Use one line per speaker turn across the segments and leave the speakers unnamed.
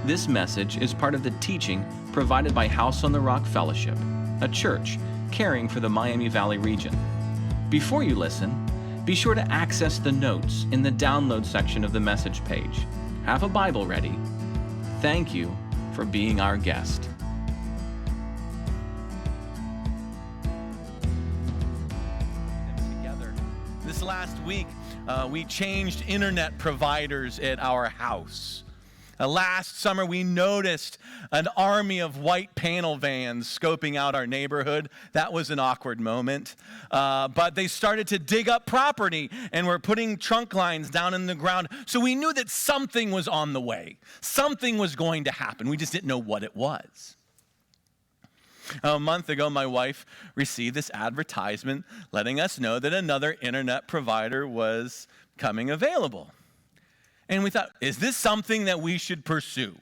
This message is part of the teaching provided by House on the Rock Fellowship, a church caring for the Miami Valley region. Before you listen, be sure to access the notes in the download section of the message page. Have a Bible ready. Thank you for being our guest.
This last week, we changed internet providers at our house. Last summer, we noticed an army of white panel vans scoping out our neighborhood. That was an awkward moment. But they started to dig up property and were putting trunk lines down in the ground. So we knew that something was on the way. Something was going to happen. We just didn't know what it was. A month ago, my wife received this advertisement letting us know that another internet provider was coming available. And we thought, is this something that we should pursue?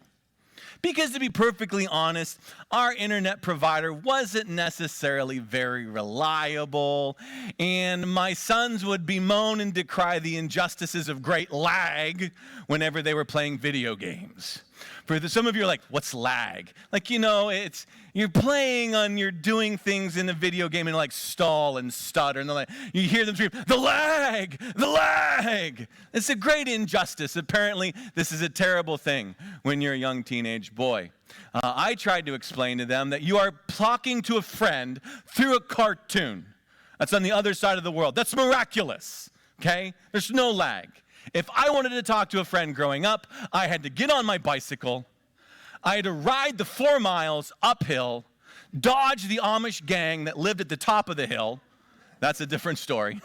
Because to be perfectly honest, our internet provider wasn't necessarily very reliable, and my sons would bemoan and decry the injustices of great lag whenever they were playing video games. Some of you are like, what's lag? It's you're playing on, you're doing things in a video game and like stall and stutter, and you hear them scream, the lag, the lag. It's a great injustice. Apparently, this is a terrible thing when you're a young teenage boy. I tried to explain to them that you are talking to a friend through a cartoon that's on the other side of the world. That's miraculous, okay? There's no lag. If I wanted to talk to a friend growing up, I had to get on my bicycle, I had to ride the 4 miles uphill, dodge the Amish gang that lived at the top of the hill, that's a different story,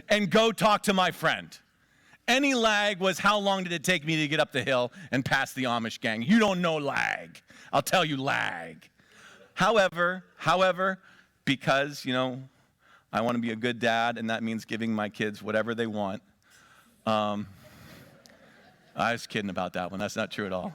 and go talk to my friend. Any lag was how long did it take me to get up the hill and past the Amish gang. You don't know lag. I'll tell you lag. However, because, I want to be a good dad, and that means giving my kids whatever they want. I was kidding about that one. That's not true at all.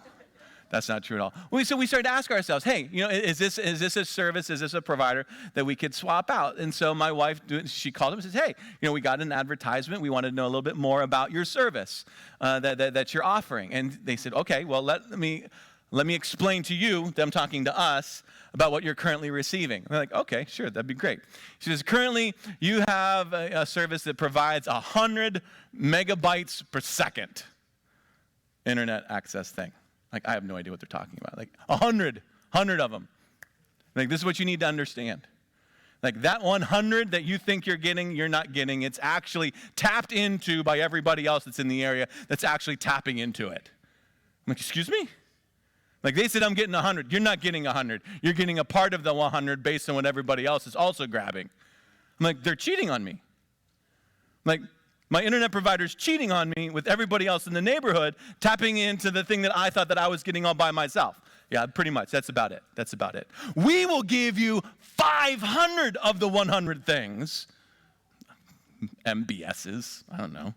That's not true at all. So we started to ask ourselves, hey, is this a service? Is this a provider that we could swap out? And so my wife, she called him and says, hey, we got an advertisement. We wanted to know a little bit more about your service that you're offering. And they said, okay, well, let me explain to you, them talking to us, about what you're currently receiving. We're like, okay, sure, that'd be great. She says, currently, you have a service that provides 100 megabytes per second internet access thing. I have no idea what they're talking about. 100 of them. This is what you need to understand. That 100 that you think you're getting, you're not getting. It's actually tapped into by everybody else that's in the area that's actually tapping into it. I'm like, excuse me? They said I'm getting 100. You're not getting 100. You're getting a part of the 100 based on what everybody else is also grabbing. I'm like, they're cheating on me. My internet provider's cheating on me with everybody else in the neighborhood, tapping into the thing that I thought that I was getting all by myself. Yeah, pretty much. That's about it. We will give you 500 of the 100 things, MBSs, I don't know,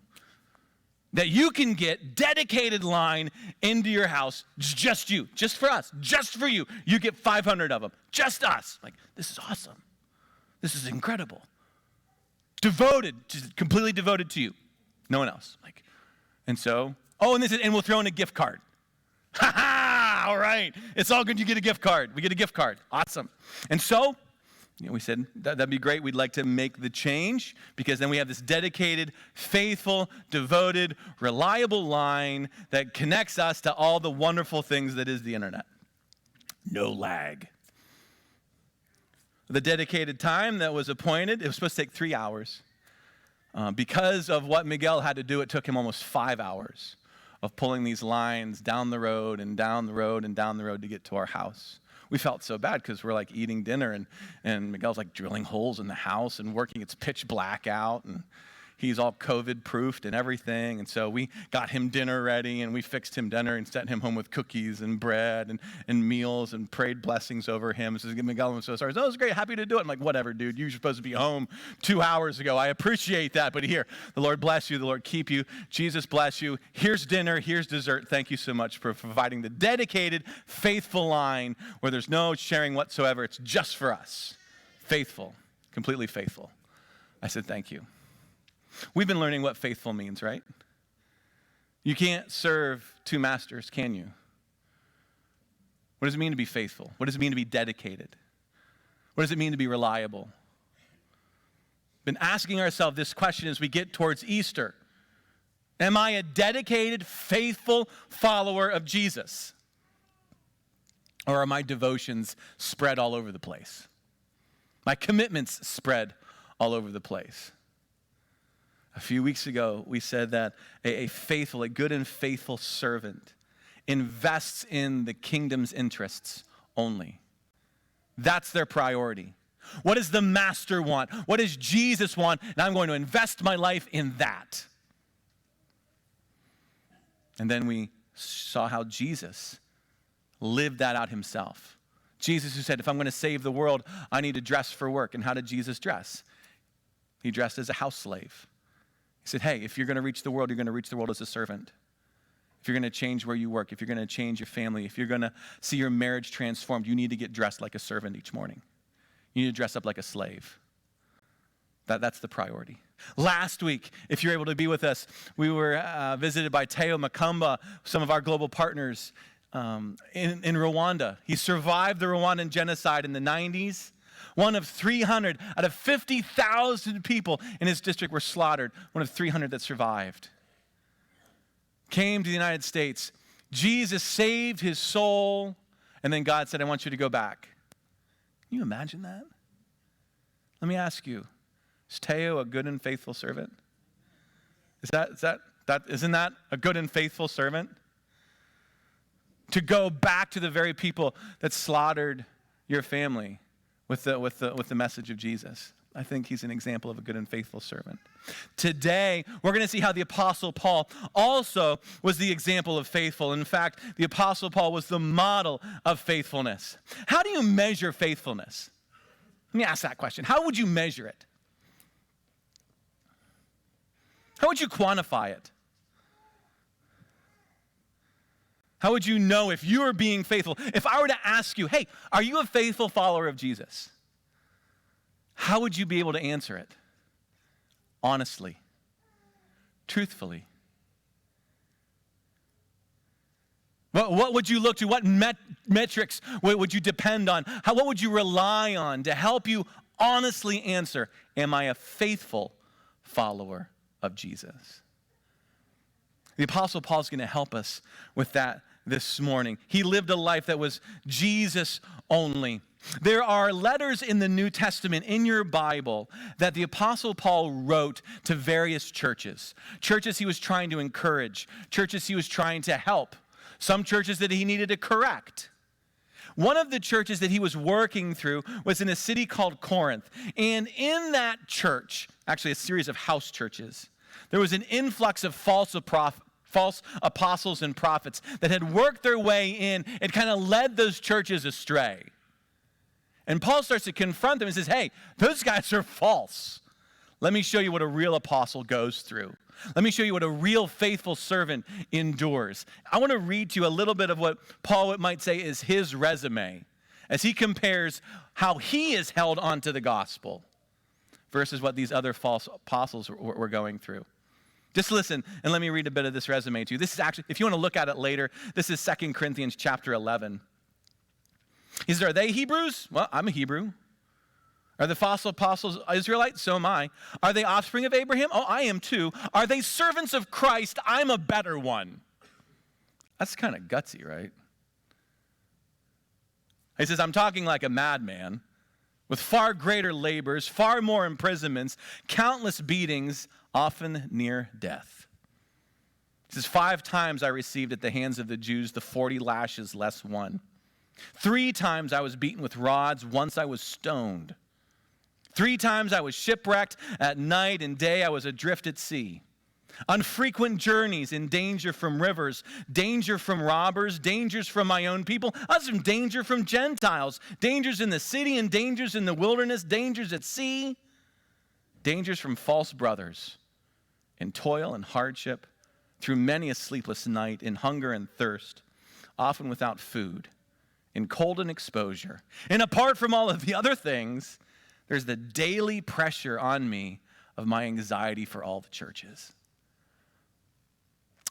that you can get dedicated line into your house, just you, just for us, just for you. You get 500 of them, just us. This is awesome. This is incredible. Completely devoted to you. No one else. And we'll throw in a gift card. Ha ha! All right. It's all good. You get a gift card. We get a gift card. Awesome. And so, we said, that'd be great. We'd like to make the change because then we have this dedicated, faithful, devoted, reliable line that connects us to all the wonderful things that is the internet. No lag. The dedicated time that was appointed, it was supposed to take 3 hours. Because of what Miguel had to do, it took him almost 5 hours of pulling these lines down the road and down the road and down the road to get to our house. We felt so bad because we're eating dinner and Miguel's drilling holes in the house and working. It's pitch black out and he's all COVID proofed and everything. And so we got him dinner ready and we fixed him dinner and sent him home with cookies and bread and meals and prayed blessings over him. And says, Miguel, I'm so sorry. So, it was great. Happy to do it. I'm like, whatever, dude. You were supposed to be home 2 hours ago. I appreciate that. But here, the Lord bless you. The Lord keep you. Jesus bless you. Here's dinner. Here's dessert. Thank you so much for providing the dedicated, faithful line where there's no sharing whatsoever. It's just for us. Faithful. Completely faithful. I said, thank you. We've been learning what faithful means, right? You can't serve two masters, can you? What does it mean to be faithful? What does it mean to be dedicated? What does it mean to be reliable? Been asking ourselves this question as we get towards Easter. Am I a dedicated, faithful follower of Jesus? Or are my devotions spread all over the place? My commitments spread all over the place? A few weeks ago, we said that a good and faithful servant invests in the kingdom's interests only. That's their priority. What does the master want? What does Jesus want? And I'm going to invest my life in that. And then we saw how Jesus lived that out himself. Jesus who said, if I'm going to save the world, I need to dress for work. And how did Jesus dress? He dressed as a house slave. He said, hey, if you're going to reach the world, you're going to reach the world as a servant. If you're going to change where you work, if you're going to change your family, if you're going to see your marriage transformed, you need to get dressed like a servant each morning. You need to dress up like a slave. That's the priority. Last week, if you're able to be with us, we were visited by Teo Makumba, some of our global partners in Rwanda. He survived the Rwandan genocide in the 90s. One of 300 out of 50,000 people in his district were slaughtered. One of 300 that survived. Came to the United States. Jesus saved his soul, and then God said, I want you to go back. Can you imagine that? Let me ask you, is Teo a good and faithful servant? Isn't that a good and faithful servant? To go back to the very people that slaughtered your family with the message of Jesus. I think he's an example of a good and faithful servant. Today, we're going to see how the Apostle Paul also was the example of faithful. In fact, the Apostle Paul was the model of faithfulness. How do you measure faithfulness? Let me ask that question. How would you measure it? How would you quantify it? How would you know if you are being faithful? If I were to ask you, hey, are you a faithful follower of Jesus? How would you be able to answer it? Honestly, truthfully. What would you look to? What metrics would you depend on? What would you rely on to help you honestly answer, am I a faithful follower of Jesus? The Apostle Paul is going to help us with that this morning. He lived a life that was Jesus only. There are letters in the New Testament in your Bible that the Apostle Paul wrote to various churches. Churches he was trying to encourage. Churches he was trying to help. Some churches that he needed to correct. One of the churches that he was working through was in a city called Corinth. And in that church, actually a series of house churches, there was an influx of false apostles and prophets that had worked their way in and kind of led those churches astray. And Paul starts to confront them and says, hey, those guys are false. Let me show you what a real apostle goes through. Let me show you what a real faithful servant endures. I want to read to you a little bit of what Paul might say is his resume as he compares how he is held onto the gospel versus what these other false apostles were going through. Just listen and let me read a bit of this resume to you. This is actually, if you want to look at it later, this is 2 Corinthians chapter 11. He says, are they Hebrews? Well, I'm a Hebrew. Are the false apostles Israelites? So am I. Are they offspring of Abraham? Oh, I am too. Are they servants of Christ? I'm a better one. That's kind of gutsy, right? He says, I'm talking like a madman with far greater labors, far more imprisonments, countless beatings, often near death. He says, 5 times I received at the hands of the Jews the 40 lashes less one. 3 times I was beaten with rods. Once I was stoned. 3 times I was shipwrecked. At night and day I was adrift at sea. On frequent journeys, in danger from rivers, danger from robbers, dangers from my own people, also danger from Gentiles, dangers in the city and dangers in the wilderness, dangers at sea, dangers from false brothers, in toil and hardship, through many a sleepless night, in hunger and thirst, often without food, in cold and exposure. And apart from all of the other things, there's the daily pressure on me of my anxiety for all the churches.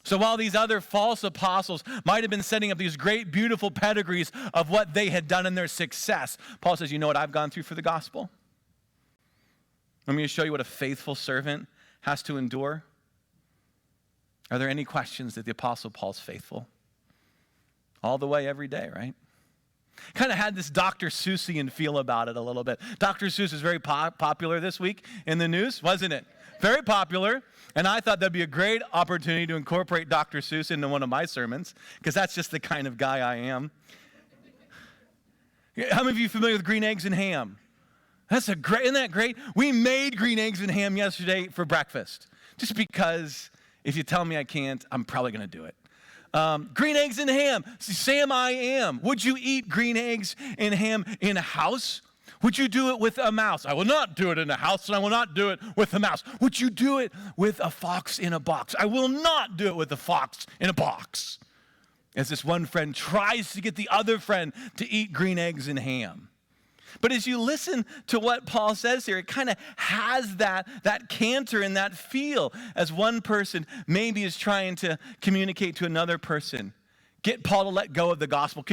So while these other false apostles might have been setting up these great, beautiful pedigrees of what they had done in their success, Paul says, you know what I've gone through for the gospel? Let me show you what a faithful servant has to endure. Are there any questions that the Apostle Paul's faithful? All the way, every day, right? Kind of had this Dr. Seussian feel about it a little bit. Dr. Seuss is very popular this week in the news, wasn't it? Very popular. And I thought that'd be a great opportunity to incorporate Dr. Seuss into one of my sermons, because that's just the kind of guy I am. How many of you are familiar with green eggs and ham? Isn't that great? We made green eggs and ham yesterday for breakfast. Just because if you tell me I can't, I'm probably going to do it. Green eggs and ham. Sam, I am. Would you eat green eggs and ham in a house? Would you do it with a mouse? I will not do it in a house, and I will not do it with a mouse. Would you do it with a fox in a box? I will not do it with a fox in a box. As this one friend tries to get the other friend to eat green eggs and ham. But as you listen to what Paul says here, it kind of has that canter and that feel as one person maybe is trying to communicate to another person. Get Paul to let go of the gospel.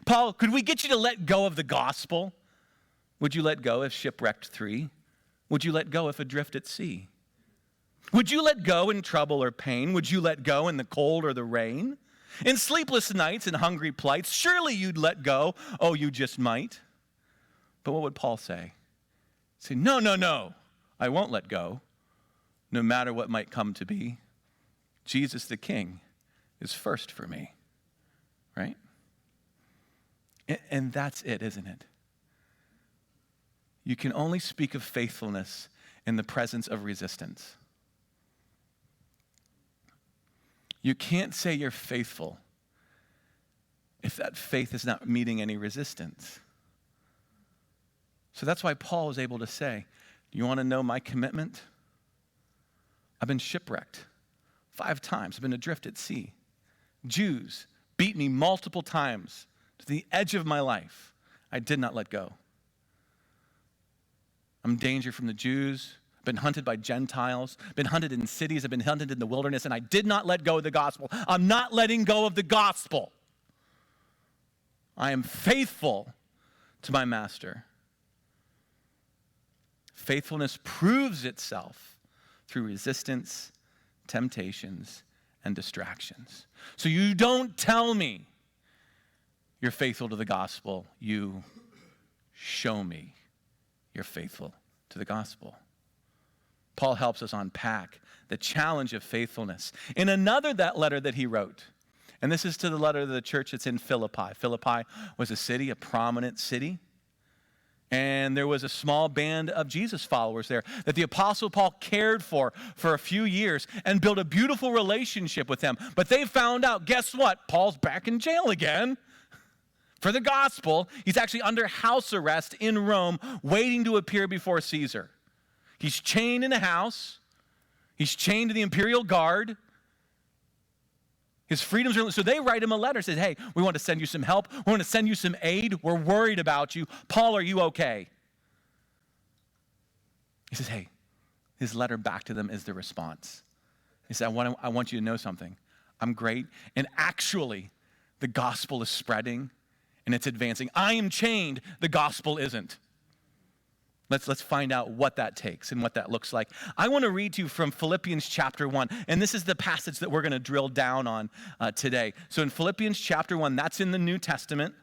Paul, could we get you to let go of the gospel? Would you let go if shipwrecked 3? Would you let go if adrift at sea? Would you let go in trouble or pain? Would you let go in the cold or the rain? In sleepless nights and hungry plights, surely you'd let go. Oh, you just might. But what would Paul say? Say, no, I won't let go, no matter what might come to be. Jesus the King is first for me, right? And that's it, isn't it? You can only speak of faithfulness in the presence of resistance. You can't say you're faithful if that faith is not meeting any resistance. So that's why Paul was able to say, do you want to know my commitment? I've been shipwrecked 5 times. I've been adrift at sea. Jews beat me multiple times to the edge of my life. I did not let go. I'm in danger from the Jews. I've been hunted by Gentiles. Been hunted in cities. I've been hunted in the wilderness, and I did not let go of the gospel. I'm not letting go of the gospel. I am faithful to my master. Faithfulness proves itself through resistance, temptations, and distractions. So you don't tell me you're faithful to the gospel. You show me you're faithful to the gospel. Paul helps us unpack the challenge of faithfulness in another letter that he wrote. And this is to the letter of the church that's in Philippi. Philippi was a city, a prominent city. And there was a small band of Jesus followers there that the Apostle Paul cared for a few years and built a beautiful relationship with them. But they found out, guess what? Paul's back in jail again for the gospel. He's actually under house arrest in Rome, waiting to appear before Caesar. He's chained in a house. He's chained to the imperial guard. His freedoms are, so they write him a letter, says, hey, we want to send you some help. We want to send you some aid. We're worried about you. Paul, are you okay? He says, hey, his letter back to them is the response. He said, I want you to know something. I'm great. And actually, the gospel is spreading and it's advancing. I am chained. The gospel isn't. Let's find out what that takes and what that looks like. I want to read to you from Philippians chapter 1, and this is the passage that we're going to drill down on today. So in Philippians chapter 1, that's in the New Testament.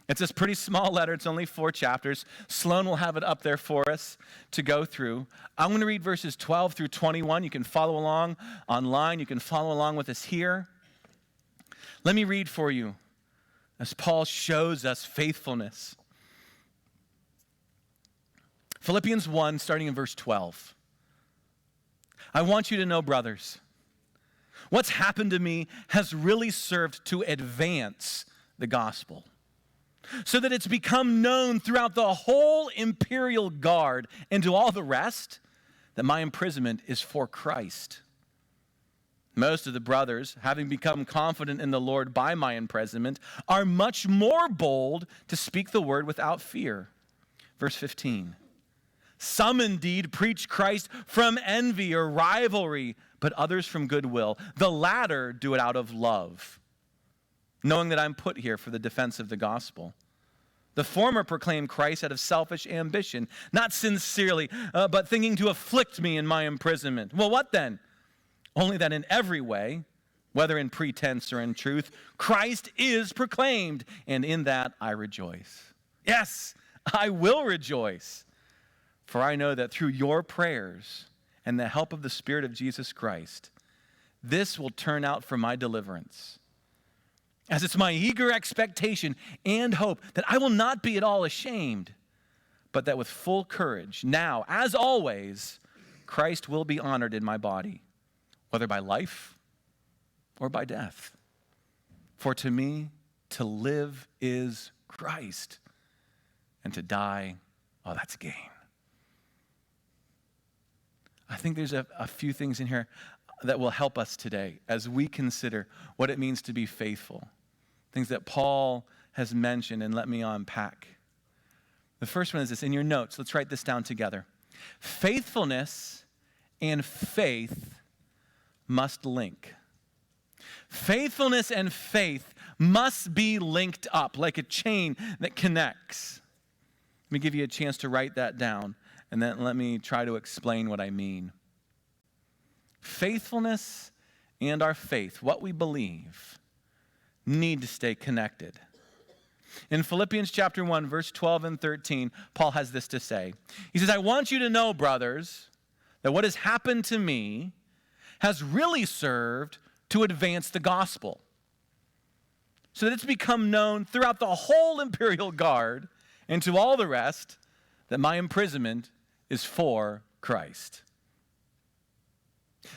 It's this pretty small letter. It's only 4 chapters. Sloan will have it up there for us to go through. I'm going to read verses 12 through 21. You can follow along online. You can follow along with us here. Let me read for you as Paul shows us faithfulness. Philippians 1, starting in verse 12. I want you to know, brothers, what's happened to me has really served to advance the gospel, so that it's become known throughout the whole imperial guard and to all the rest that my imprisonment is for Christ. Most of the brothers, having become confident in the Lord by my imprisonment, are much more bold to speak the word without fear. Verse 15. Some indeed preach Christ from envy or rivalry, but others from goodwill. The latter do it out of love, knowing that I'm put here for the defense of the gospel. The former proclaim Christ out of selfish ambition, not sincerely, but thinking to afflict me in my imprisonment. Well, what then? Only that in every way, whether in pretense or in truth, Christ is proclaimed, and in that I rejoice. Yes, I will rejoice, for I know that through your prayers and the help of the Spirit of Jesus Christ, this will turn out for my deliverance. As it's my eager expectation and hope that I will not be at all ashamed, but that with full courage, now, as always, Christ will be honored in my body, whether by life or by death. For to me, to live is Christ, and to die, oh, that's gain. I think there's a few things in here that will help us today as we consider what it means to be faithful. Things that Paul has mentioned, and let me unpack. The first one is this. In your notes, let's write this down together. Faithfulness and faith must link. Faithfulness and faith must be linked up like a chain that connects. Let me give you a chance to write that down, and then let me try to explain what I mean. Faithfulness and our faith, what we believe, need to stay connected. In Philippians chapter 1, verse 12 and 13, Paul has this to say. He says, I want you to know, brothers, that what has happened to me has really served to advance the gospel, so that it's become known throughout the whole imperial guard and to all the rest that my imprisonment is for Christ.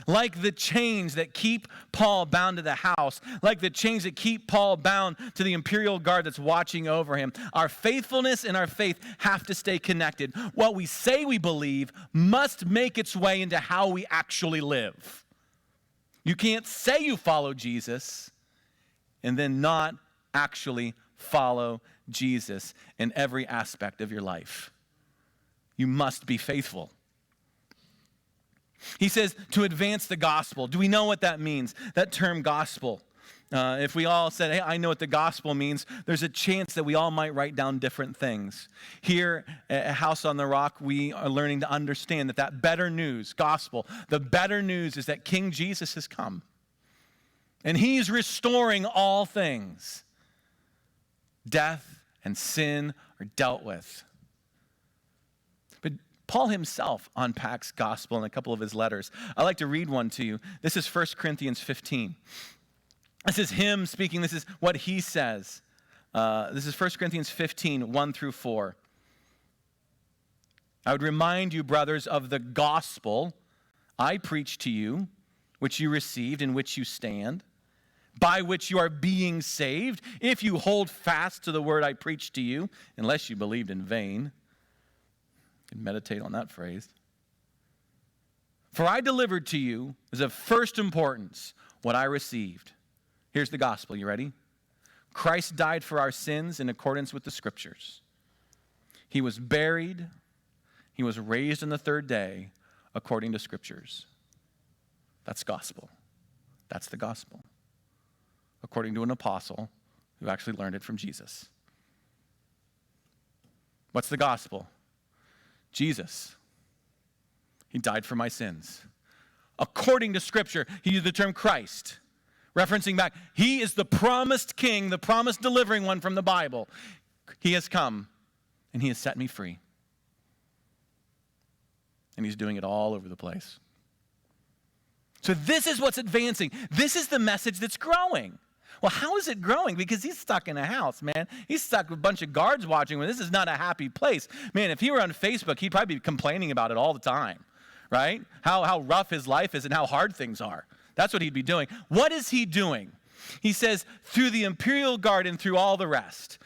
Like the chains that keep Paul bound to the house, like the chains that keep Paul bound to the imperial guard that's watching over him, our faithfulness and our faith have to stay connected. What we say we believe must make its way into how we actually live. You can't say you follow Jesus and then not actually follow Jesus in every aspect of your life. You must be faithful. He says to advance the gospel. Do we know what that means? That term gospel. If we all said, hey, I know what the gospel means, there's a chance that we all might write down different things. Here at House on the Rock, we are learning to understand that better news, gospel, the better news is that King Jesus has come. And he's restoring all things. Death and sin are dealt with. But Paul himself unpacks gospel in a couple of his letters. I'd like to read one to you. This is 1 Corinthians 15. This is him speaking. This is what he says. This is 1 Corinthians 15, 1 through 4. I would remind you, brothers, of the gospel I preached to you, which you received, in which you stand, by which you are being saved, if you hold fast to the word I preached to you, unless you believed in vain. You can meditate on that phrase. For I delivered to you as of first importance what I received. Here's the gospel. You ready? Christ died for our sins in accordance with the scriptures. He was buried. He was raised on the third day according to scriptures. That's gospel. That's the gospel. According to an apostle who actually learned it from Jesus. What's the gospel? Jesus. He died for my sins. According to scripture, he used the term Christ. Referencing back, he is the promised king, the promised delivering one from the Bible. He has come, and he has set me free. And he's doing it all over the place. So this is what's advancing. This is the message that's growing. Well, how is it growing? Because he's stuck in a house, man. He's stuck with a bunch of guards watching him. This is not a happy place. Man, if he were on Facebook, he'd probably be complaining about it all the time, right? How rough his life is and how hard things are. That's what he'd be doing. What is he doing? He says, through the imperial guard and through all the rest.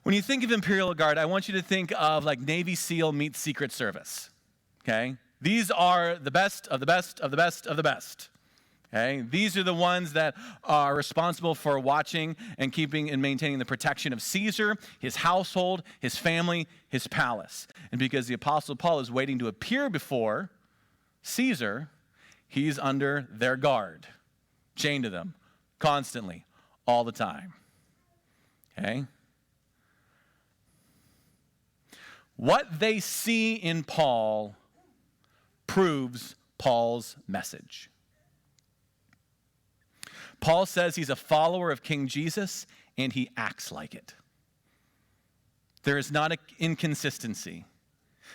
When you think of imperial guard, I want you to think of like Navy SEAL meets Secret Service, okay? These are the best of the best of the best of the best, Okay? These are the ones that are responsible for watching and keeping and maintaining the protection of Caesar, his household, his family, his palace. And because the Apostle Paul is waiting to appear before Caesar, he's under their guard, chained to them constantly, all the time. Okay? What they see in Paul proves Paul's message. Paul says he's a follower of King Jesus, and he acts like it. There is not an inconsistency.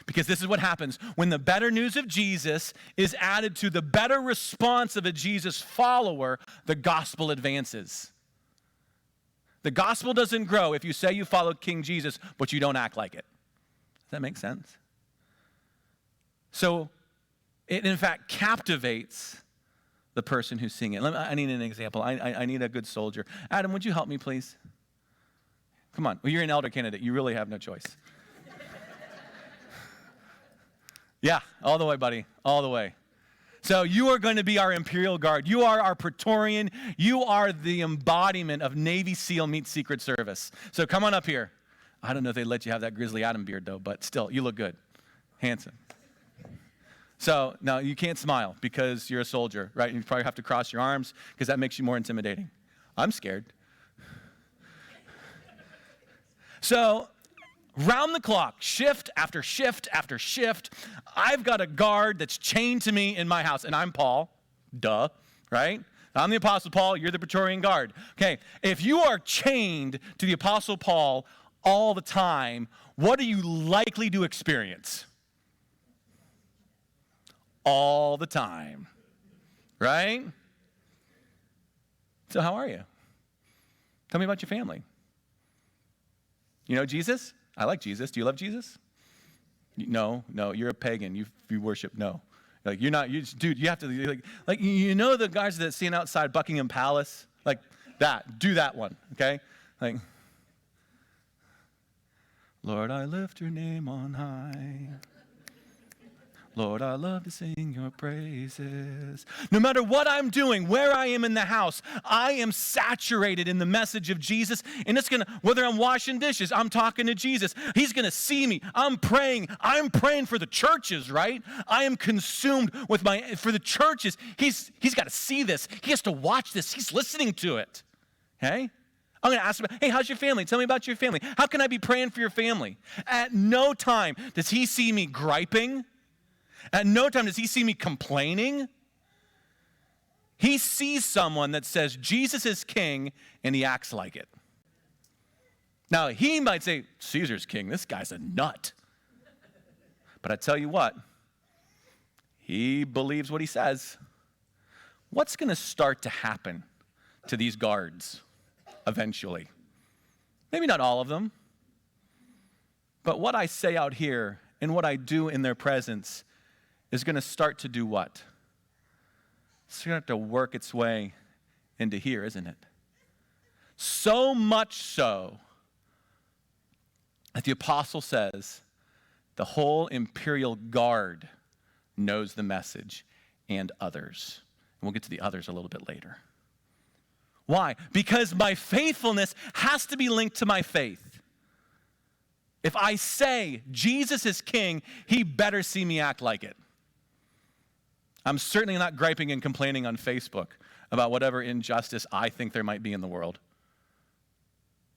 Because this is what happens when the better news of Jesus is added to the better response of a Jesus follower, the gospel advances. The gospel doesn't grow if you say you follow King Jesus, but you don't act like it. Does that make sense? So it, in fact, captivates the person who's seeing it. I need an example. I need a good soldier. Adam, would you help me, please? Come on. Well, you're an elder candidate. You really have no choice. Yeah, all the way, buddy. All the way. So you are going to be our Imperial Guard. You are our Praetorian. You are the embodiment of Navy SEAL meets Secret Service. So come on up here. I don't know if they let you have that Grizzly Adam beard, though, but still, you look good. Handsome. So now you can't smile because you're a soldier, right? You probably have to cross your arms because that makes you more intimidating. I'm scared. So round the clock, shift after shift after shift, I've got a guard that's chained to me in my house, and I'm Paul. Duh, right? I'm the Apostle Paul. You're the Praetorian Guard. Okay, if you are chained to the Apostle Paul all the time, what are you likely to experience? All the time, right? So how are you? Tell me about your family. You know Jesus? I like Jesus. Do you love Jesus? No, you're a pagan. You worship, no. Like, you're not, dude, you have to, like, you know the guys that stand outside Buckingham Palace? Like that, do that one, okay? Like, Lord, I lift your name on high. Lord, I love to sing your praises. No matter what I'm doing, where I am in the house, I am saturated in the message of Jesus. And it's going to, whether I'm washing dishes, I'm talking to Jesus. He's going to see me. I'm praying. I'm praying for the churches, right? I am consumed with for the churches. He's got to see this. He has to watch this. He's listening to it. Okay? I'm going to ask him, hey, how's your family? Tell me about your family. How can I be praying for your family? At no time does he see me griping. At no time does he see me complaining. He sees someone that says Jesus is king, and he acts like it. Now, he might say, Caesar's king. This guy's a nut. But I tell you what, he believes what he says. What's going to start to happen to these guards eventually? Maybe not all of them. But what I say out here and what I do in their presence is going to start to do what? It's going to have to work its way into here, isn't it? So much so that the apostle says the whole imperial guard knows the message and others. And we'll get to the others a little bit later. Why? Because my faithfulness has to be linked to my faith. If I say Jesus is king, he better see me act like it. I'm certainly not griping and complaining on Facebook about whatever injustice I think there might be in the world.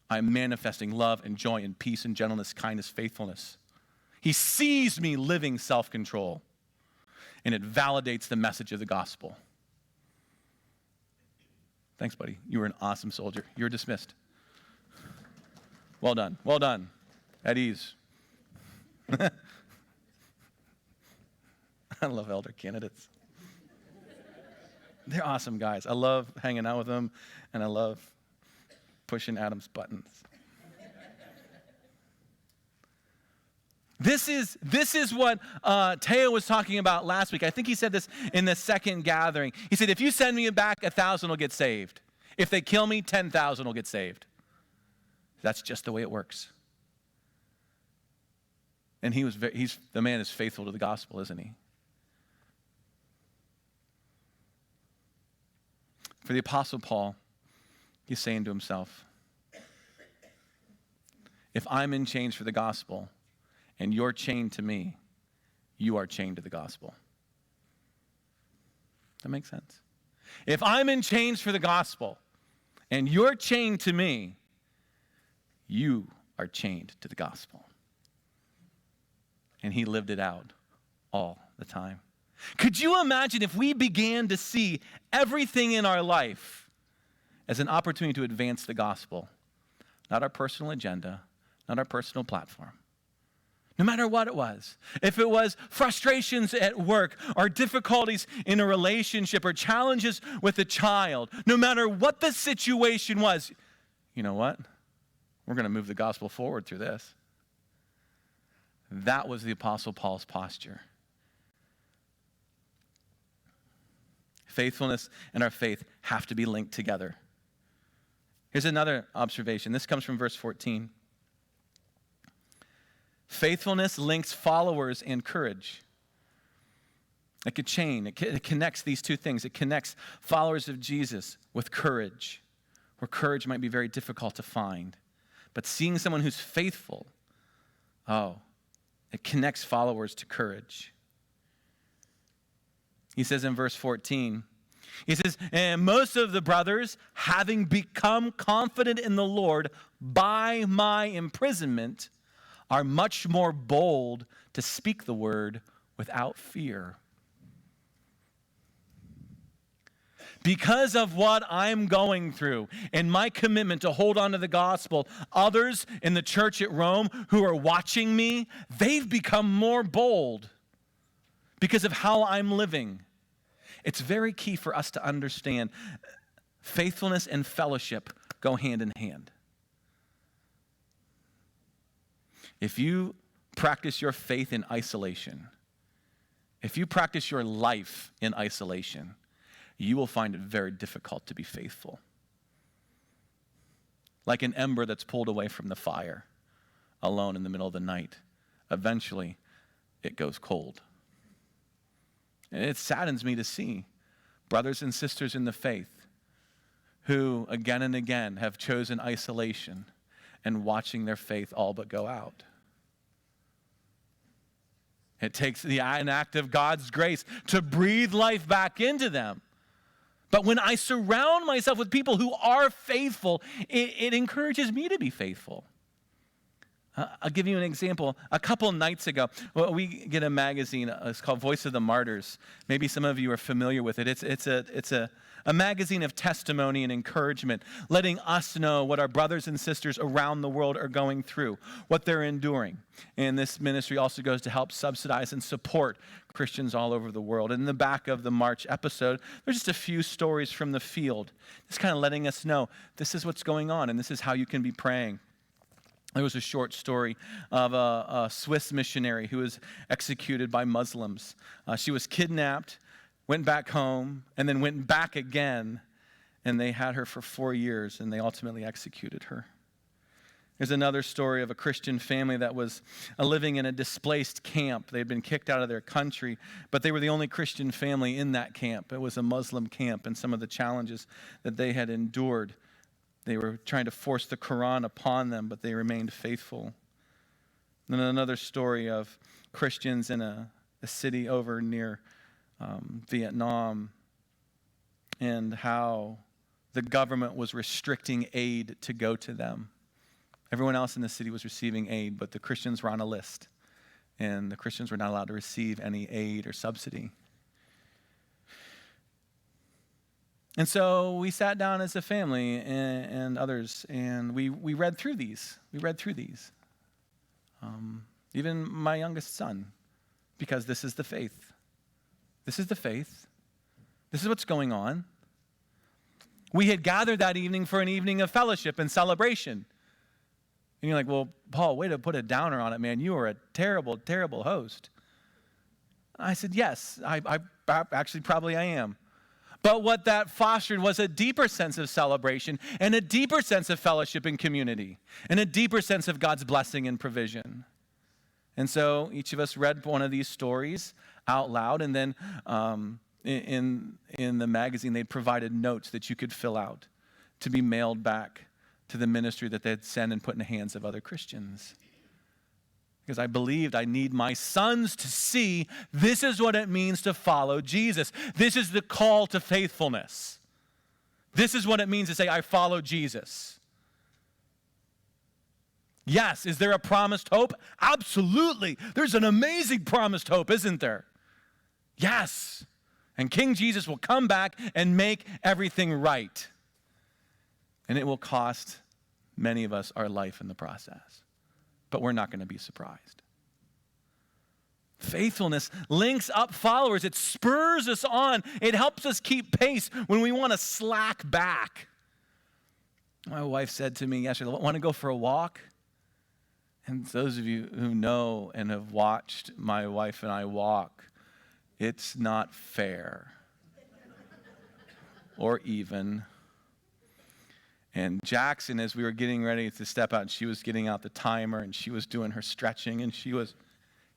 I'm manifesting love and joy and peace and gentleness, kindness, faithfulness. He sees me living self-control, and it validates the message of the gospel. Thanks, buddy. You were an awesome soldier. You're dismissed. Well done. Well done. At ease. I love elder candidates. They're awesome guys. I love hanging out with them, and I love pushing Adam's buttons. This is what Teo was talking about last week. I think he said this in the second gathering. He said, if you send me back, 1,000 will get saved. If they kill me, 10,000 will get saved. That's just the way it works. And the man is faithful to the gospel, isn't he? For the Apostle Paul, he's saying to himself, if I'm in chains for the gospel and you're chained to me, you are chained to the gospel. That makes sense? If I'm in chains for the gospel and you're chained to me, you are chained to the gospel. And he lived it out all the time. Could you imagine if we began to see everything in our life as an opportunity to advance the gospel? Not our personal agenda, not our personal platform. No matter what it was. If it was frustrations at work or difficulties in a relationship or challenges with a child, no matter what the situation was, you know what? We're going to move the gospel forward through this. That was the Apostle Paul's posture. Faithfulness and our faith have to be linked together. Here's another observation. This comes from verse 14. Faithfulness links followers and courage. Like a chain, it connects these two things. It connects followers of Jesus with courage, where courage might be very difficult to find. But seeing someone who's faithful, it connects followers to courage. He says in verse 14, he says, and most of the brothers, having become confident in the Lord by my imprisonment, are much more bold to speak the word without fear. Because of what I'm going through and my commitment to hold on to the gospel, others in the church at Rome who are watching me, they've become more bold because of how I'm living. It's very key for us to understand faithfulness and fellowship go hand in hand. If you practice your faith in isolation, if you practice your life in isolation, you will find it very difficult to be faithful. Like an ember that's pulled away from the fire, alone in the middle of the night. Eventually, it goes cold. And it saddens me to see brothers and sisters in the faith who, again and again, have chosen isolation and watching their faith all but go out. It takes an act of God's grace to breathe life back into them. But when I surround myself with people who are faithful, it encourages me to be faithful. I'll give you an example. A couple nights ago, we get a magazine. It's called Voice of the Martyrs. Maybe some of you are familiar with it. It's a magazine of testimony and encouragement, letting us know what our brothers and sisters around the world are going through, what they're enduring. And this ministry also goes to help subsidize and support Christians all over the world. And in the back of the March episode, there's just a few stories from the field, just kind of letting us know this is what's going on and this is how you can be praying. There was a short story of a Swiss missionary who was executed by Muslims. She was kidnapped, went back home, and then went back again, and they had her for 4 years, and they ultimately executed her. There's another story of a Christian family that was living in a displaced camp. They'd been kicked out of their country, but they were the only Christian family in that camp. It was a Muslim camp, and some of the challenges that they had endured. They were trying to force the Quran upon them, but they remained faithful. Then another story of Christians in a city over near Vietnam, and how the government was restricting aid to go to them. Everyone else in the city was receiving aid, but the Christians were on a list, and the Christians were not allowed to receive any aid or subsidy. And so we sat down as a family and others, and we read through these. Even my youngest son, because this is the faith. This is the faith. This is what's going on. We had gathered that evening for an evening of fellowship and celebration. And you're like, well, Paul, way to put a downer on it, man. You are a terrible, terrible host. I said, yes, I actually probably I am. But what that fostered was a deeper sense of celebration and a deeper sense of fellowship and community and a deeper sense of God's blessing and provision. And so each of us read one of these stories out loud, and then in the magazine, they'd provided notes that you could fill out to be mailed back to the ministry that they'd send and put in the hands of other Christians. Because I believed I need my sons to see this is what it means to follow Jesus. This is the call to faithfulness. This is what it means to say, I follow Jesus. Yes, is there a promised hope? Absolutely. There's an amazing promised hope, isn't there? Yes. And King Jesus will come back and make everything right. And it will cost many of us our life in the process. But we're not going to be surprised. Faithfulness links up followers. It spurs us on. It helps us keep pace when we want to slack back. My wife said to me yesterday, want to go for a walk? And those of you who know and have watched my wife and I walk, it's not fair or even. And Jackson, as we were getting ready to step out, and she was getting out the timer, and she was doing her stretching, and she was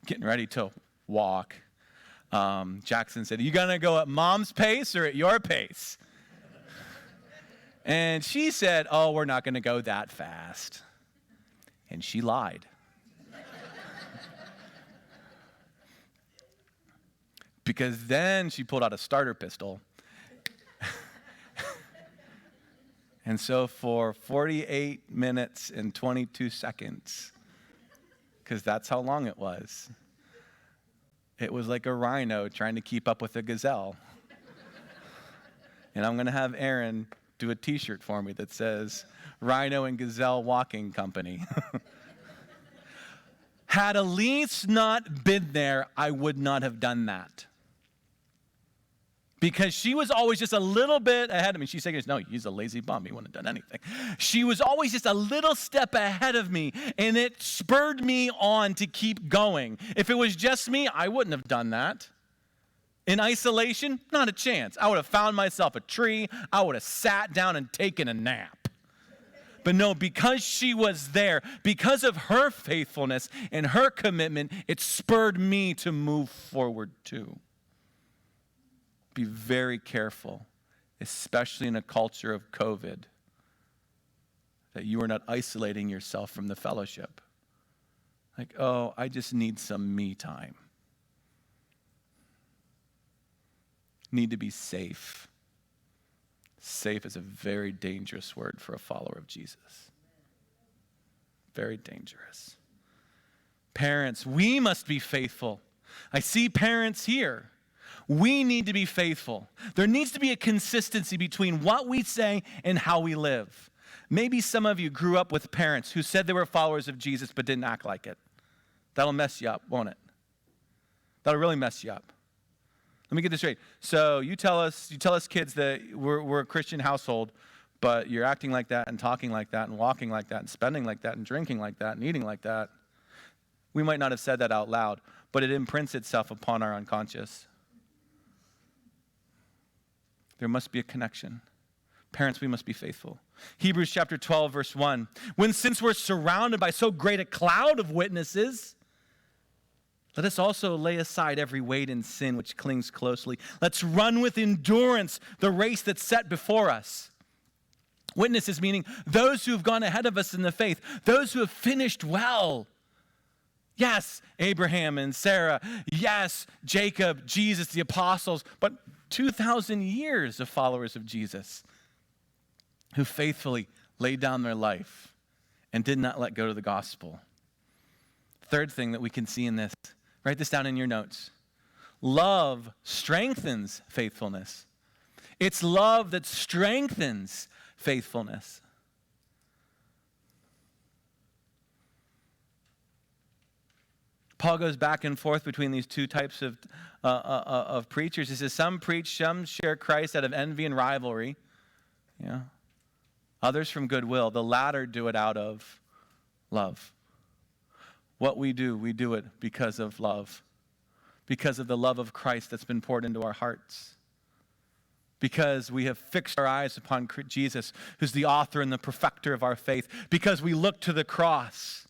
getting ready to walk. Jackson said, are you going to go at mom's pace or at your pace? And she said, oh, we're not going to go that fast. And she lied. Because then she pulled out a starter pistol. And so for 48 minutes and 22 seconds, because that's how long it was like a rhino trying to keep up with a gazelle. And I'm going to have Aaron do a t-shirt for me that says, Rhino and Gazelle Walking Company. Had Elise not been there, I would not have done that. Because she was always just a little bit ahead of me. She's saying, no, he's a lazy bum. He wouldn't have done anything. She was always just a little step ahead of me, and it spurred me on to keep going. If it was just me, I wouldn't have done that. In isolation, not a chance. I would have found myself a tree. I would have sat down and taken a nap. But no, because she was there, because of her faithfulness and her commitment, it spurred me to move forward too. Be very careful, especially in a culture of COVID, that you are not isolating yourself from the fellowship. Like, oh, I just need some me time. Need to be safe. Safe is a very dangerous word for a follower of Jesus. Very dangerous. Parents, we must be faithful. I see parents here. We need to be faithful. There needs to be a consistency between what we say and how we live. Maybe some of you grew up with parents who said they were followers of Jesus but didn't act like it. That'll mess you up, won't it? That'll really mess you up. Let me get this straight. So you tell us kids that we're a Christian household, but you're acting like that and talking like that and walking like that and spending like that and drinking like that and eating like that. We might not have said that out loud, but it imprints itself upon our unconscious. There must be a connection. Parents, we must be faithful. Hebrews chapter 12, verse 1. Since we're surrounded by so great a cloud of witnesses, let us also lay aside every weight and sin which clings closely. Let's run with endurance the race that's set before us. Witnesses meaning those who have gone ahead of us in the faith, those who have finished well. Yes, Abraham and Sarah. Yes, Jacob, Jesus, the apostles, but 2,000 years of followers of Jesus who faithfully laid down their life and did not let go of the gospel. Third thing that we can see in this, write this down in your notes. Love strengthens faithfulness. It's love that strengthens faithfulness. Paul goes back and forth between these two types of preachers. He says some preach, some share Christ out of envy and rivalry. Yeah. Others from goodwill. The latter do it out of love. What we do it because of love. Because of the love of Christ that's been poured into our hearts. Because we have fixed our eyes upon Jesus, who's the author and the perfecter of our faith. Because we look to the cross.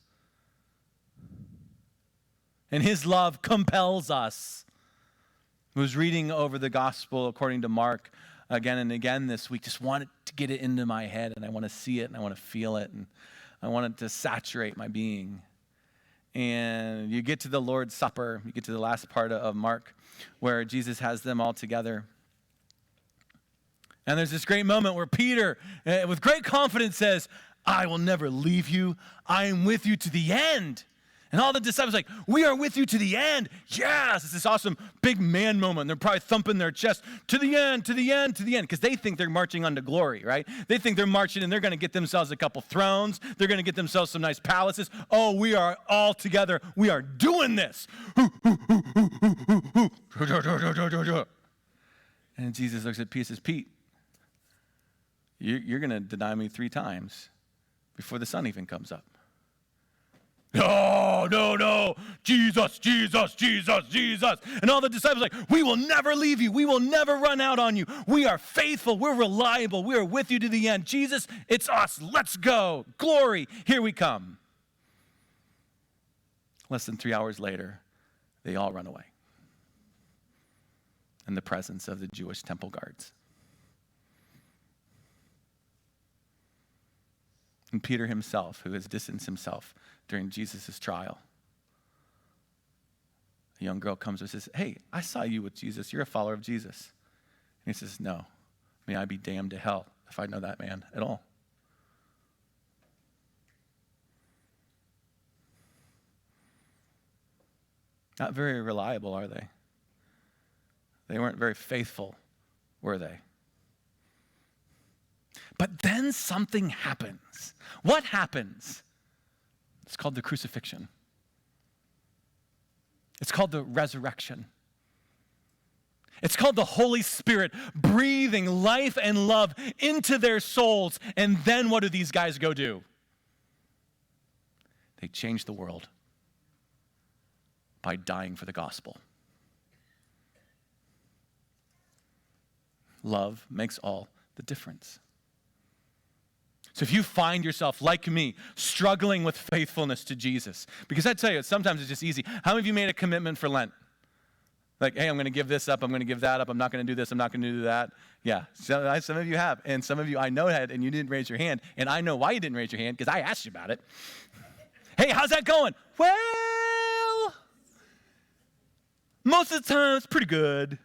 And his love compels us. I was reading over the gospel according to Mark again and again this week. Just wanted to get it into my head, and I want to see it, and I want to feel it, and I want it to saturate my being. And you get to the Lord's Supper, you get to the last part of Mark, where Jesus has them all together. And there's this great moment where Peter, with great confidence, says, I will never leave you. I am with you to the end. And all the disciples are like, we are with you to the end. Yes, it's this awesome big man moment. They're probably thumping their chest, to the end, to the end, to the end, because they think they're marching on to glory, right? They think they're marching and they're going to get themselves a couple thrones. They're going to get themselves some nice palaces. Oh, we are all together. We are doing this. And Jesus looks at Pete and says, Pete, you're going to deny me 3 times before the sun even comes up. No, Jesus, Jesus, Jesus, Jesus. And all the disciples are like, we will never leave you. We will never run out on you. We are faithful. We're reliable. We are with you to the end. Jesus, it's us. Let's go. Glory. Here we come. Less than 3 hours later, they all run away in the presence of the Jewish temple guards. And Peter himself, who has distanced himself during Jesus' trial. A young girl comes and says, hey, I saw you with Jesus. You're a follower of Jesus. And he says, no, may I be damned to hell if I know that man at all. Not very reliable, are they? They weren't very faithful, were they? But then something happens. What happens? It's called the crucifixion. It's called the resurrection. It's called the Holy Spirit breathing life and love into their souls. And then what do these guys go do? They change the world by dying for the gospel. Love makes all the difference. So if you find yourself, like me, struggling with faithfulness to Jesus, because I tell you, sometimes it's just easy. How many of you made a commitment for Lent? Like, hey, I'm going to give this up, I'm going to give that up, I'm not going to do this, I'm not going to do that. Yeah, some of you have, and some of you I know had, and you didn't raise your hand, and I know why you didn't raise your hand, because I asked you about it. Hey, how's that going? Well, most of the time it's pretty good.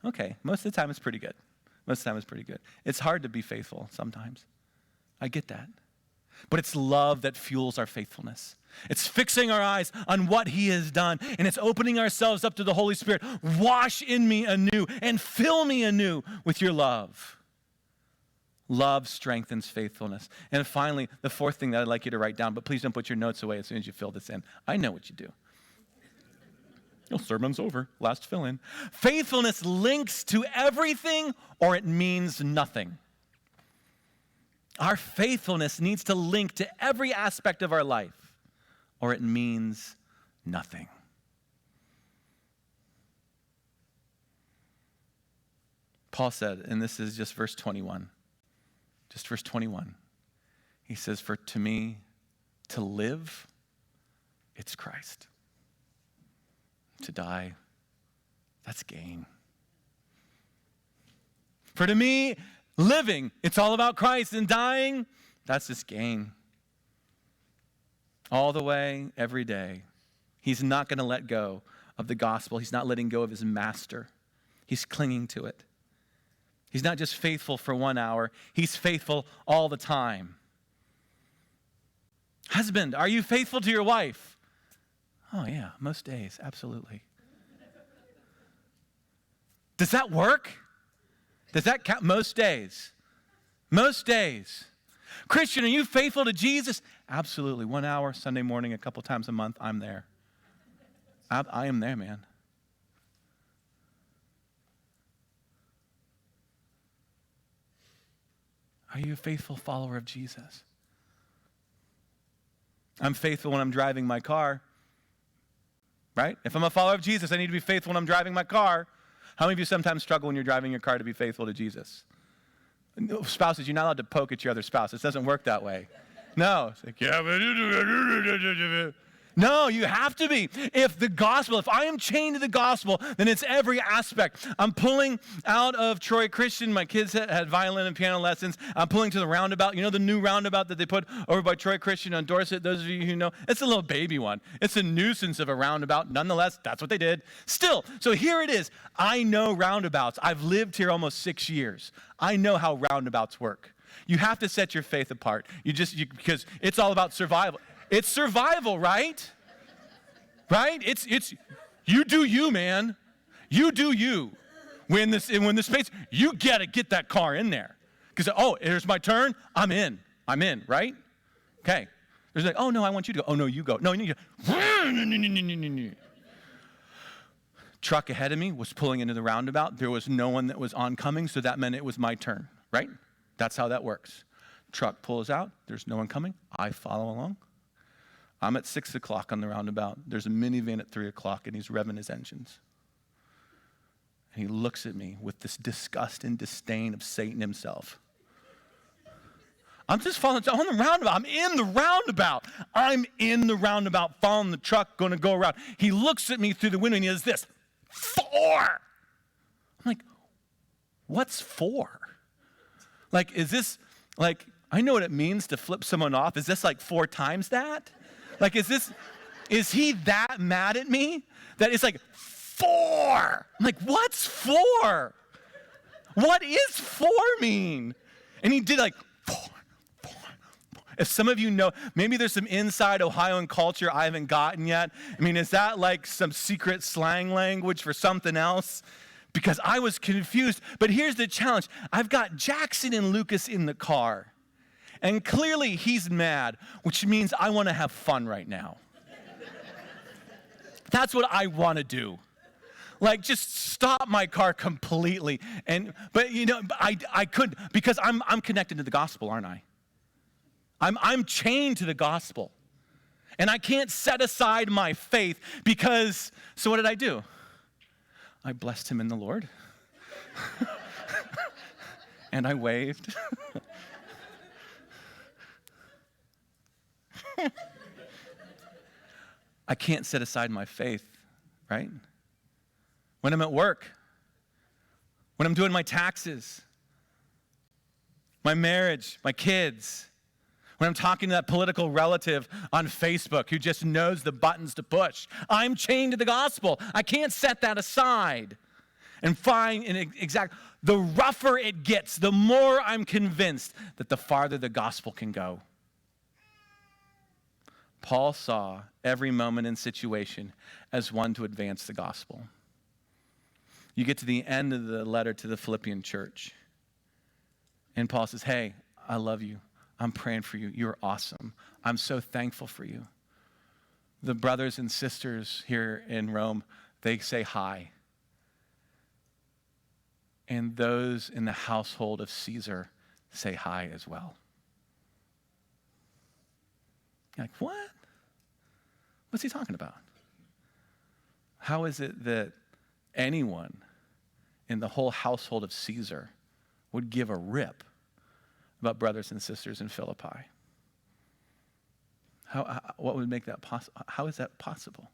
Okay, most of the time it's pretty good. Most of the time it's pretty good. It's hard to be faithful sometimes. I get that. But it's love that fuels our faithfulness. It's fixing our eyes on what he has done, and it's opening ourselves up to the Holy Spirit. Wash in me anew and fill me anew with your love. Love strengthens faithfulness. And finally, the fourth thing that I'd like you to write down, but please don't put your notes away as soon as you fill this in. I know what you do. Your sermon's over. Last fill in. Faithfulness links to everything or it means nothing. Our faithfulness needs to link to every aspect of our life, or it means nothing. Paul said, and this is just verse 21, just verse 21. He says, for to me, to live, it's Christ. To die, that's gain. For to me, living, it's all about Christ, and dying, that's just gain. All the way, every day. He's not going to let go of the gospel. He's not letting go of his master. He's clinging to it. He's not just faithful for 1 hour. He's faithful all the time. Husband, are you faithful to your wife? Oh yeah, most days, absolutely. Does that work? Does that count? Most days. Most days. Christian, are you faithful to Jesus? Absolutely. 1 hour, Sunday morning, a couple times a month, I'm there. I am there, man. Are you a faithful follower of Jesus? I'm faithful when I'm driving my car. Right? If I'm a follower of Jesus, I need to be faithful when I'm driving my car. How many of you sometimes struggle when you're driving your car to be faithful to Jesus? Spouses, you're not allowed to poke at your other spouse. It doesn't work that way. No. It's like, yeah, but No, you have to be. If I am chained to the gospel, then it's every aspect. I'm pulling out of Troy Christian. My kids had violin and piano lessons. I'm pulling to the roundabout. You know the new roundabout that they put over by Troy Christian on Dorset? Those of you who know, it's a little baby one. It's a nuisance of a roundabout. Nonetheless, that's what they did. Still, so here it is. I know roundabouts. I've lived here almost 6 years. I know how roundabouts work. You have to set your faith apart. Because it's all about survival. It's survival, right? Right? It's you do you, man. You do you. When the space, you gotta get that car in there. Because here's my turn. I'm in, right? Okay. There's like, oh no, I want you to go. Oh no, you go. No, you need to. Truck ahead of me was pulling into the roundabout. There was no one that was oncoming, so that meant it was my turn, right? That's how that works. Truck pulls out. There's no one coming. I follow along. I'm at 6 o'clock on the roundabout. There's a minivan at 3 o'clock, and he's revving his engines. And he looks at me with this disgust and disdain of Satan himself. I'm just following on the roundabout. I'm in the roundabout, following the truck, going to go around. He looks at me through the window, and he does this. 4! I'm like, what's 4? Like, is this, like, I know what it means to flip someone off. Is this like 4 times that? Like, is he that mad at me that it's like 4? I'm like, what's 4? What is 4 mean? And he did like 4. If some of you know, maybe there's some inside Ohioan culture I haven't gotten yet. I mean, is that like some secret slang language for something else? Because I was confused. But here's the challenge. I've got Jackson and Lucas in the car. And clearly he's mad, which means I want to have fun right now. That's what I want to do. Like, just stop my car completely. But I couldn't, because I'm connected to the gospel, aren't I? I'm chained to the gospel. And I can't set aside my faith because, so what did I do? I blessed him in the Lord. And I waved. I can't set aside my faith, right? When I'm at work, when I'm doing my taxes, my marriage, my kids, when I'm talking to that political relative on Facebook who just knows the buttons to push, I'm chained to the gospel. I can't set that aside. And the rougher it gets, the more I'm convinced that the farther the gospel can go. Paul saw every moment and situation as one to advance the gospel. You get to the end of the letter to the Philippian church, and Paul says, hey, I love you. I'm praying for you. You're awesome. I'm so thankful for you. The brothers and sisters here in Rome, they say hi. And those in the household of Caesar say hi as well. You're like, what? What's he talking about? How is it that anyone in the whole household of Caesar would give a rip about brothers and sisters in Philippi? What would make that possible? How is that possible?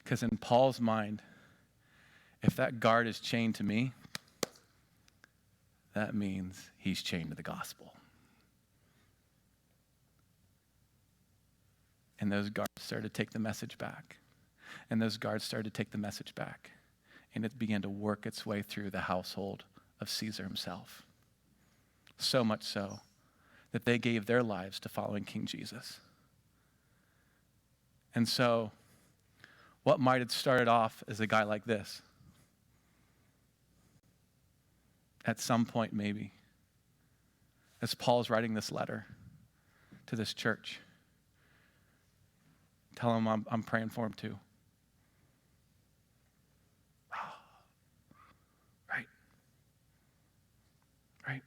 Because in Paul's mind, if that guard is chained to me, that means he's chained to the gospel. And those guards started to take the message back. And those guards started to take the message back. And it began to work its way through the household of Caesar himself. So much so that they gave their lives to following King Jesus. And so, what might have started off as a guy like this, at some point maybe, as Paul's writing this letter to this church, tell him I'm praying for him too. Right. Right.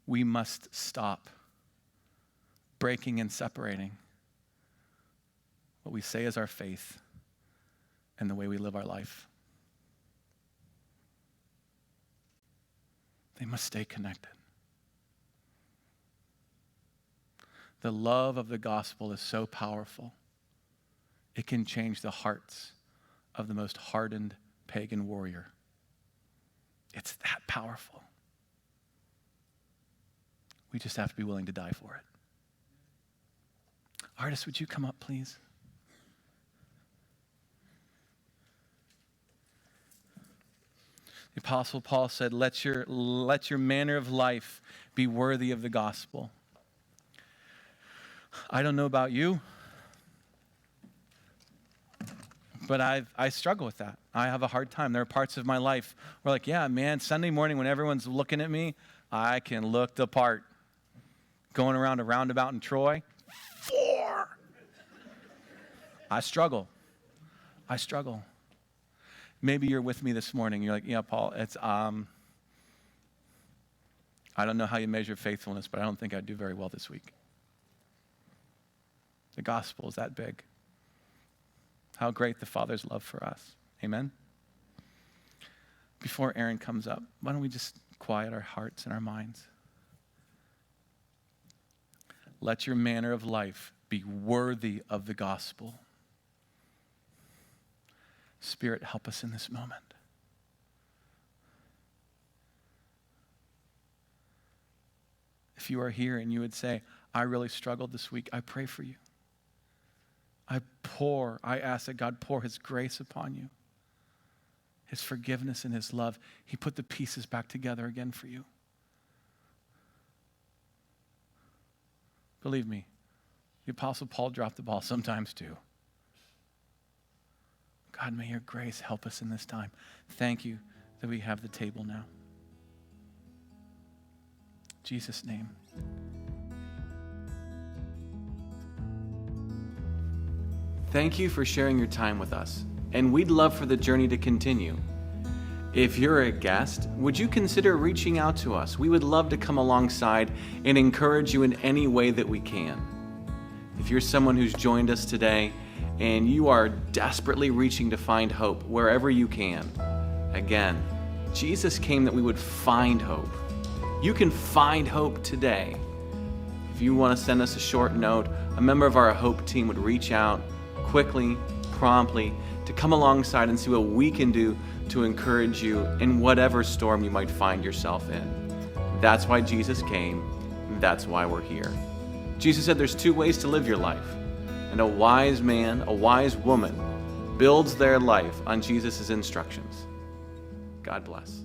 We must stop breaking and separating what we say is our faith and the way we live our life. They must stay connected. The love of the gospel is so powerful. It can change the hearts of the most hardened pagan warrior. It's that powerful. We just have to be willing to die for it. Artists, would you come up, please? The Apostle Paul said, let your manner of life be worthy of the gospel. I don't know about you, but I struggle with that. I have a hard time. There are parts of my life where like, yeah, man, Sunday morning when everyone's looking at me, I can look the part. Going around a roundabout in Troy, 4. I struggle. Maybe you're with me this morning. You're like, yeah, Paul, it's I don't know how you measure faithfulness, but I don't think I'd do very well this week. The gospel is that big. How great the Father's love for us. Amen? Before Aaron comes up, why don't we just quiet our hearts and our minds? Let your manner of life be worthy of the gospel. Spirit, help us in this moment. If you are here and you would say, I really struggled this week, I pray for you. I ask that God pour his grace upon you, his forgiveness and his love. He put the pieces back together again for you. Believe me, the Apostle Paul dropped the ball sometimes too. God, may your grace help us in this time. Thank you that we have the table now. In Jesus' name.
Thank you for sharing your time with us, and we'd love for the journey to continue. If you're a guest, would you consider reaching out to us? We would love to come alongside and encourage you in any way that we can. If you're someone who's joined us today and you are desperately reaching to find hope wherever you can, again, Jesus came that we would find hope. You can find hope today. If you want to send us a short note, a member of our Hope team would reach out quickly, promptly, to come alongside and see what we can do to encourage you in whatever storm you might find yourself in. That's why Jesus came. That's why we're here. Jesus said there's 2 ways to live your life. And a wise man, a wise woman, builds their life on Jesus' instructions. God bless.